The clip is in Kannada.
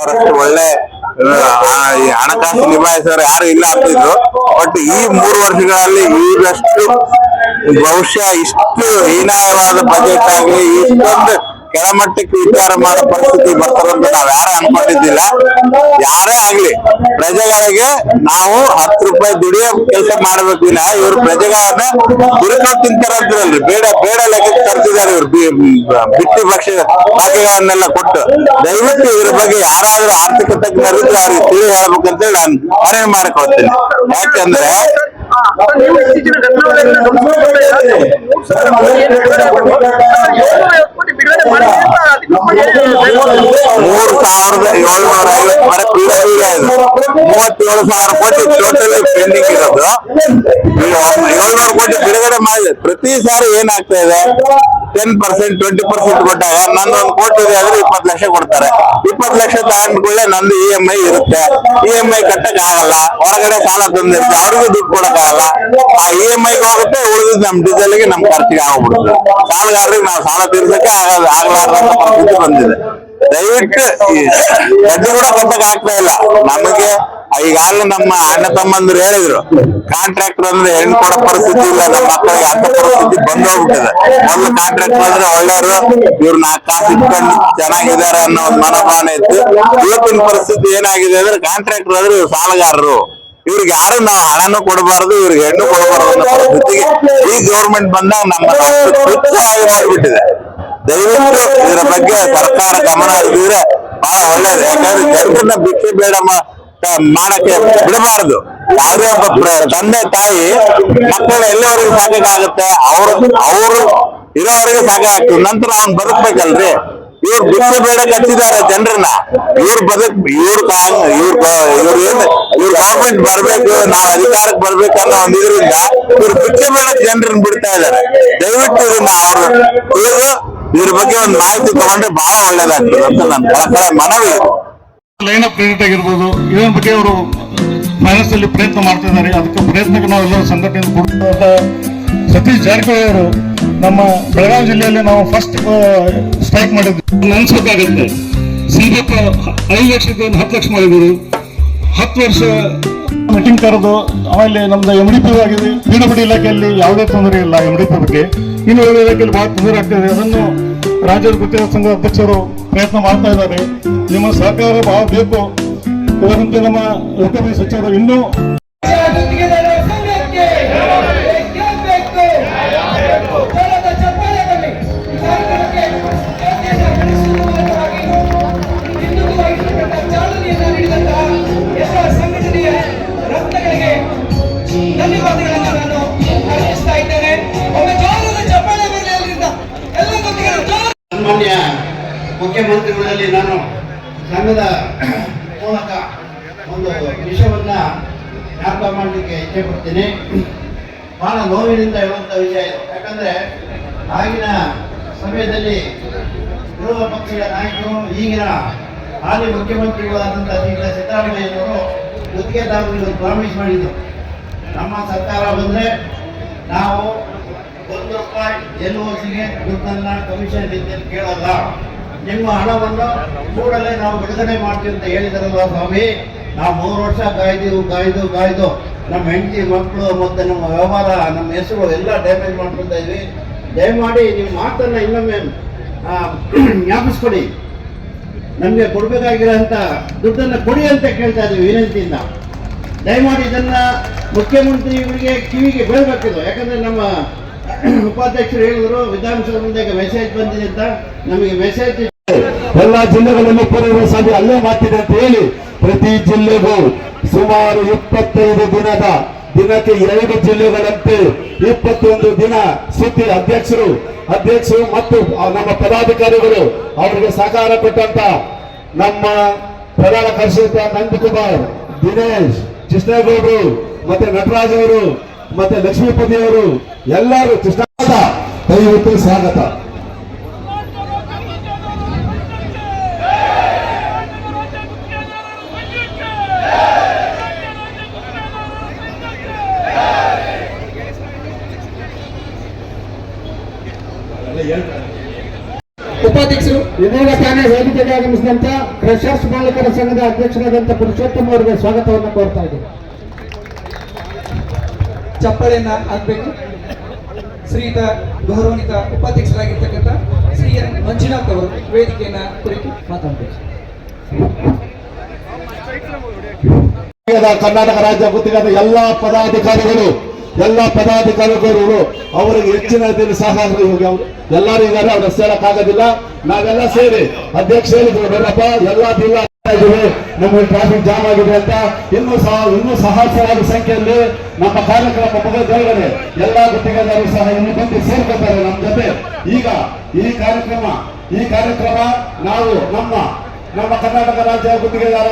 ಅವರಷ್ಟು ಒಳ್ಳೆ ಈ ಹಣಕಾಸು ನಿಭಾಯಿಸೋರು ಯಾರು ಇಲ್ಲ ಅಂತಿದ್ರು. ಬಟ್ ಈ 3 ವರ್ಷಗಳಲ್ಲಿ ಇವರಷ್ಟು ಬಹುಶಃ ಇಷ್ಟು ಹೀನಾಯವಾದ ಬಜೆಟ್ ಆಗಲಿ ಇಷ್ಟೊಂದು ಕೆಳಮಟ್ಟಕ್ಕೆ ವಿಚಾರ ಮಾಡೋ ಪರಿಸ್ಥಿತಿ ಬರ್ತಾರಂತ ನಾವ್ ಯಾರು ಅನ್ಕೊಂಡಿದ್ದಿಲ್ಲ. ಯಾರೇ ಆಗ್ಲಿ ಪ್ರಜೆಗಳಿಗೆ ನಾವು 10 ರೂಪಾಯಿ ದುಡಿಯೋ ಕೆಲಸ ಮಾಡ್ಬೇಕು ಇಲ್ಲ. ಇವ್ರು ಪ್ರಜೆಗಳನ್ನ ದುಡ್ಕೊಂಡು ತಿಂತಾರಂದ್ರಲ್ರಿ, ಬೇಡ ಬೇಡ ಲೆಕ್ಕಕ್ಕೆ ತರ್ತಿದ್ದಾರೆ ಇವ್ರು ಬಿಟ್ಟಿ ಭಾಗ್ಯಗಳನ್ನೆಲ್ಲ ಕೊಟ್ಟು. ದಯವಿಟ್ಟು ಇದ್ರ ಬಗ್ಗೆ ಯಾರಾದ್ರೂ ಆರ್ಥಿಕ ತಜ್ಞರಿದ್ರೆ ಅವ್ರಿಗೆ ತಿಳಿ ಹೇಳ್ಬೇಕಂತೇಳಿ ನಾನು ಮನವಿ ಮಾಡಕ್ ಹೋಗ್ತೀನಿ. ಯಾಕಂದ್ರೆ 37,000 ಕೋಟಿ ಟೋಟಲ್ ಪೆಂಡಿಂಗ್ ಇರೋದು. 700 ಕೋಟಿ ಬಿಡುಗಡೆ ಮಾಡಿದೆ. ಪ್ರತಿ ಸಾರಿ ಏನಾಗ್ತಾ ಇದೆ, 10%, 20% ಕೊಟ್ಟಾಗ ನಂದು 1 ಕೋಟಿ ಇದೆ ಆದ್ರೆ 20 ಲಕ್ಷ ಕೊಡ್ತಾರೆ. 20 ಲಕ್ಷ ತಗೊಂಡ್ಕೊಳ್ಳೆ ನಂದು EMI ಇರುತ್ತೆ. EMI ಕಟ್ಟಕ್ ಆಗಲ್ಲ, ಹೊರಗಡೆ ಸಾಲ ತಂದಿರುತ್ತೆ, ಅವ್ರಿಗೂ ದುಡ್ಡು ಕೊಡಕ್ ಆಗಲ್ಲ. ಆ EMIಗೆ ಹೋಗುತ್ತೆ, ಉಳಿದಿದ್ದು ನಮ್ ಡೀಸೆಲ್ಗೆ ನಮ್ ಖರ್ಚಿಗೆ ಆಗ್ಬಿಡುತ್ತೆ. ಸಾಲಗಾರರಿಗೆ ನಾವು ಸಾಲ ತೀರ್ಸಕ್ಕೆ ಆಗ್ಲಾರ್ದಂತ ಪರಿಸ್ಥಿತಿ ಬಂದಿದೆ. ದಯವಿಟ್ಟು ಬಡ್ಡಿ ಕೂಡ ಕಟ್ಟಕ್ ಆಗ್ತಾ ಇಲ್ಲ ನಮಗೆ. ಈಗಾಗಲೇ ನಮ್ಮ ಅಣ್ಣ ತಮ್ಮಂದ್ರು ಹೇಳಿದ್ರು, ಕಾಂಟ್ರಾಕ್ಟರ್ ಅಂದ್ರೆ ಹೆಣ್ಣು ಕೊಡೋ ಪರಿಸ್ಥಿತಿ ಇಲ್ಲ ನಮ್ಮ ಮಕ್ಕಳಿಗೆ, ಅಂತ ಪರಿಸ್ಥಿತಿ ಬಂದು ಹೋಗ್ಬಿಟ್ಟಿದೆ. ಮೊದಲು ಕಾಂಟ್ರಾಕ್ಟರ್ ಅಂದ್ರೆ ಒಳ್ಳೆಯವರು, ಇವ್ರು 4 ಕಾಸು ಇಟ್ಕೊಂಡು ಚೆನ್ನಾಗಿದ್ದಾರೆ ಅನ್ನೋ ಒಂದು ಮನೋಭಾವನೆ ಇತ್ತು. ಇವತ್ತಿನ ಪರಿಸ್ಥಿತಿ ಏನಾಗಿದೆ ಅಂದ್ರೆ ಕಾಂಟ್ರಾಕ್ಟರ್ ಅಂದ್ರೆ ಇವ್ರು ಸಾಲಗಾರರು, ಇವ್ರಿಗೆ ಯಾರು ನಾವು ಹಣನೂ ಕೊಡಬಾರದು, ಇವ್ರಿಗೆ ಹೆಣ್ಣು ಕೊಡಬಾರದು ಅನ್ನೋ ಪರಿಸ್ಥಿತಿಗೆ ಈ ಗೌರ್ಮೆಂಟ್ ಬಂದಾಗ ನಮ್ಮ ತುಚ್ಛವಾಗಿ ಮಾಡಿಬಿಟ್ಟಿದೆ. ದಯವಿಟ್ಟು ಇದರ ಬಗ್ಗೆ ಸರ್ಕಾರ ಗಮನ ಹರಿಸಿದ್ರೆ ಬಹಳ ಒಳ್ಳೇದು. ಯಾಕಂದ್ರೆ ಜನರನ್ನ ಭಿಕ್ಷೆ ಬೇಡ ಮಾಡಕ್ಕೆ ಬಿಡಬಾರದು. ಯಾವುದೇ ಒಬ್ಬ ತಂದೆ ತಾಯಿ ಮಕ್ಕಳ ಎಲ್ಲಿವರೆಗೂ ಸಾಕಾಗುತ್ತೆ, ಅವರು ಇರೋವರೆಗೆ ಸಾಕಾಗ್ತದೆ, ನಂತರ ಅವ್ನು ಬದುಕ್ಬೇಕಲ್ರಿ. ಇವ್ರು ಭಿಕ್ಷೆ ಬೇಡಕ್ಕೆ ಹಚ್ಚಿದ್ದಾರೆ ಜನರನ್ನ. ಇವ್ರ ಗೌರ್ಮೆಂಟ್ ಬರ್ಬೇಕು, ನಾವ್ ಅಧಿಕಾರಕ್ಕೆ ಬರ್ಬೇಕು ಅನ್ನೋ ಒಂದು ಇದರಿಂದ ಇವ್ರು ಭಿಕ್ಷೆ ಬೇಡಕ್ಕೆ ಜನರನ್ನ ಬಿಡ್ತಾ ಇದ್ದಾರೆ. ದಯವಿಟ್ಟು ಇದನ್ನ ಅವರು ಇದ್ರ ಬಗ್ಗೆ ಒಂದು ಮಾಹಿತಿ ತಗೊಂಡ್ರೆ ಬಹಳ ಒಳ್ಳೇದಾಗ್ತದೆ ಅಂತ ನನ್ನ ಕಳಕಳ ಮನವಿ. ಲೈನ್ ಆಫ್ ಕ್ರೆಡಿಟ್ ಆಗಿರ್ಬೋದು, ಇದರ ಬಗ್ಗೆ ಅವರು ಫೈನಾನ್ಸ್ ಅಲ್ಲಿ ಪ್ರಯತ್ನ ಮಾಡ್ತಾ ಇದ್ದಾರೆ. ಅದಕ್ಕೆ ಪ್ರಯತ್ನಕ್ಕೆ ನಾವೆಲ್ಲರೂ ಸಂಘಟನೆ ಕೊಡ್ತಾ. ಸತೀಶ್ ಜಾರಕಿಹೊಳಿ ಅವರು ನಮ್ಮ ಬೆಳಗಾವಿ ಜಿಲ್ಲೆಯಲ್ಲಿ ನಾವು ಫಸ್ಟ್ ಸ್ಟ್ರೈಕ್ ಮಾಡಿದ್ವಿ. ಅನ್ಸೋಕ್ಕಾಗತ್ತೆ, CBF 5 ಲಕ್ಷಕ್ಕೆ 10 ಲಕ್ಷ ಮಾಡಿದ್ರು. 10 ವರ್ಷ ಮೀಟಿಂಗ್ ಕರೆದು ಆಮೇಲೆ ನಮ್ದು MDP ಆಗಿದೆ. PWD ಇಲಾಖೆಯಲ್ಲಿ ಯಾವುದೇ ತೊಂದರೆ ಇಲ್ಲ. MDP ಬಗ್ಗೆ ಇನ್ನು ಇಲಾಖೆಯಲ್ಲಿ ಬಹಳ ತೊಂದರೆ ಆಗ್ತಿದೆ. ಅದನ್ನು ರಾಜ್ಯದ ಗುತ್ತಿಗೆ ಸಂಘದ ಅಧ್ಯಕ್ಷರು ಪ್ರಯತ್ನ ಮಾಡ್ತಾ ಇದ್ದಾರೆ. ನಿಮ್ಮ ಸಹಕಾರ ಬಹಳ ಬೇಕು. ಇದರಂತೆ ನಮ್ಮ ಲೋಕೋಪಯೋಗಿ ಸಚಿವರು ಇನ್ನೂ ಸನ್ಮಾನ್ಯ ಮುಖ್ಯಮಂತ್ರಿಗಳಲ್ಲಿ ನಾನು ಸಂಘದ ಮೂಲಕ ಒಂದು ವಿಷಯವನ್ನ ಜ್ಞಾಪಕ ಮಾಡಲಿಕ್ಕೆ ಇಚ್ಛೆ ಪಡ್ತೀನಿ. ಬಹಳ ನೋವಿನಿಂದ ಹೇಳುವಂತ ವಿಷಯ ಇದು. ಯಾಕಂದ್ರೆ ಆಗಿನ ಸಮಯದಲ್ಲಿ ವಿರೋಧ ಪಕ್ಷಗಳ ನಾಯಕರು, ಈಗಿನ ಹಾಲಿ ಮುಖ್ಯಮಂತ್ರಿಗಳಾದಂತಹ ಸಿದ್ದರಾಮಯ್ಯನವರು ಗುತ್ತಿಗೆದಾರರಿಗೆ ಪ್ರಾಮಿಸ್ ಮಾಡಿದ್ರು, ನಮ್ಮ ಸರ್ಕಾರ ಬಂದ್ರೆ ನಾವು 1 ರೂಪಾಯಿ LOCಗೆ ದುಡ್ಡನ್ನ ಕಮಿಷನ್ ರೀತಿಯಲ್ಲಿ ಕೇಳಲ್ಲ, ನಿಮ್ಮ ಹಣವನ್ನು ಕೂಡಲೇ ನಾವು ಬಿಡುಗಡೆ ಮಾಡ್ತೀವಿ ಅಂತ ಹೇಳಿದಾರಲ್ವ ಸ್ವಾಮಿ. ನಾವು 3 ವರ್ಷ ಕಾಯ್ದು ನಮ್ಮ ಹೆಂಡತಿ ಮಕ್ಕಳು ಮತ್ತೆ ನಮ್ಮ ವ್ಯವಹಾರ, ನಮ್ಮ ಹೆಸರು ಎಲ್ಲ ಡ್ಯಾಮೇಜ್ ಮಾಡ್ಕೊಳ್ತಾ ಇದ್ವಿ. ದಯಮಾಡಿ ನೀವು ಮಾತನ್ನ ಇನ್ನೊಮ್ಮೆ ಜ್ಞಾಪಿಸ್ಕೊಡಿ. ನಮಗೆ ಕೊಡ್ಬೇಕಾಗಿರೋಂಥ ದುಡ್ಡನ್ನು ಕೊಡಿ ಅಂತ ಕೇಳ್ತಾ ಇದ್ದೀವಿ ವಿನಂತಿಯಿಂದ. ದಯಮಾಡಿ ಇದನ್ನ ಮುಖ್ಯಮಂತ್ರಿಗಳಿಗೆ ಕಿವಿಗೆ ಬೀಳಬೇಕಿದ್ದು. ಯಾಕಂದ್ರೆ ನಮ್ಮ ಉಪಾಧ್ಯಕ್ಷರು ಹೇಳಿದ್ರು ವಿಧಾನಸಭೆ ಮುಂದೆ ಮೆಸೇಜ್ ಬಂದಿದೆ ಅಂತ. ನಮಗೆ ಮೆಸೇಜ್ ಎಲ್ಲಾ ಜಿಲ್ಲೆಗಳಲ್ಲಿ ಪೂರ್ವ ಸಭೆ ಅಲ್ಲೇ ಮಾಡ್ತಿದೆ ಅಂತ ಹೇಳಿ ಪ್ರತಿ ಜಿಲ್ಲೆಗೂ ಸುಮಾರು 25 ದಿನಕ್ಕೆ 2 ಜಿಲ್ಲೆಗಳಂತೆ 21 ದಿನ ಸುತ್ತಿ ಅಧ್ಯಕ್ಷರು ಮತ್ತು ನಮ್ಮ ಪದಾಧಿಕಾರಿಗಳು ಅವರಿಗೆ ಸಹಕಾರ ಕೊಟ್ಟಂತ ನಮ್ಮ ಪ್ರಧಾನ ಕಾರ್ಯದರ್ಶಿ ನಂದಕುಮಾರ್, ದಿನೇಶ್, ಕೃಷ್ಣೇಗೌಡರು, ಮತ್ತೆ ನಟರಾಜ್ ಅವರು, ಮತ್ತೆ ಲಕ್ಷ್ಮೀಪತಿ ಅವರು ಎಲ್ಲರೂ ಕೃಷ್ಣಾದ ದಯವಿಟ್ಟು ಸ್ವಾಗತ. ಉಪಾಧ್ಯಕ್ಷರು ಈಗಾಗಲೇ ವೇದಿಕೆಗೆ ಆಗಮಿಸಿದಂತ ಕ್ರಷರ್ಸ್ ಮಾಲೀಕರ ಸಂಘದ ಅಧ್ಯಕ್ಷರಾದಂಥ ಪುರುಷೋತ್ತಮ ಅವರಿಗೆ ಸ್ವಾಗತವನ್ನು ಕೋರ್ತಾ ಇದ್ದೇನೆ. ಚಪ್ಪಾಳೆಯನ್ನ ಹಾಕಬೇಕು. ಶ್ರೀಯುತ ಗೌರವಾನ್ವಿತ ಉಪಾಧ್ಯಕ್ಷರಾಗಿರ್ತಕ್ಕಂಥ ಶ್ರೀ ಎನ್ ಮಂಜುನಾಥ್ ಅವರು ವೇದಿಕೆಯನ್ನ ಕುರಿತು ಮಾತಾಡಬೇಕು. ಕರ್ನಾಟಕ ರಾಜ್ಯ ಗುತ್ತಿಗೆದ ಎಲ್ಲಾ ಪದಾಧಿಕಾರಿಗಳು ಅವರಿಗೆ ಹೆಚ್ಚಿನ ಸಹಕಾರ ಎಲ್ಲರೂ ಇದ್ದಾರೆ. ಅವ್ರ ಹೇಳಕ್ಕಾಗೋದಿಲ್ಲ. ನಾವೆಲ್ಲ ಸೇರಿ ಅಧ್ಯಕ್ಷ ಹೇಳಿದ್ರು, ನೋಡಪ್ಪ ಎಲ್ಲಾ ಜಿಲ್ಲಾ ನಮಗೆ ಟ್ರಾಫಿಕ್ ಜಾಮ್ ಆಗಿದೆ ಅಂತ. ಇನ್ನೂ ಸಹಸ್ರಾರು ಸಂಖ್ಯೆಯಲ್ಲಿ ನಮ್ಮ ಕಾರ್ಯಕ್ರಮ ಮುಗಿದೊಳಗಡೆ ಎಲ್ಲಾ ಗುತ್ತಿಗೆದಾರರು ಸಹ ಇನ್ನು ಬಂದು ಸೇರ್ಕೊತಾರೆ ನಮ್ಮ ಜೊತೆ. ಈಗ ಈ ಕಾರ್ಯಕ್ರಮ ನಾವು ನಮ್ಮ ಕರ್ನಾಟಕ ರಾಜ್ಯ ಗುತ್ತಿಗೆದಾರ